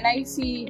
NIC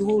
2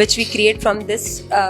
which we create from this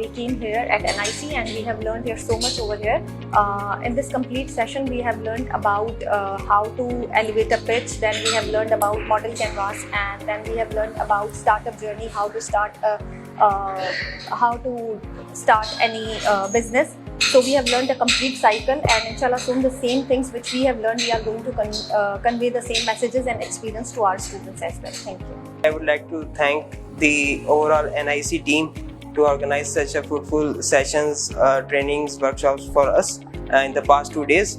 We came here at NIC and we have learned here so much over here. In this complete session we have learned about how to elevate a pitch, then we have learned about model canvas, and then we have learned about startup journey, how to start any business. So we have learned a complete cycle, and inshallah soon the same things which we have learned, we are going to convey the same messages and experience to our students as well. Thank you. I would like to thank the overall NIC team to organize such a fruitful sessions, trainings, workshops for us in the past 2 days.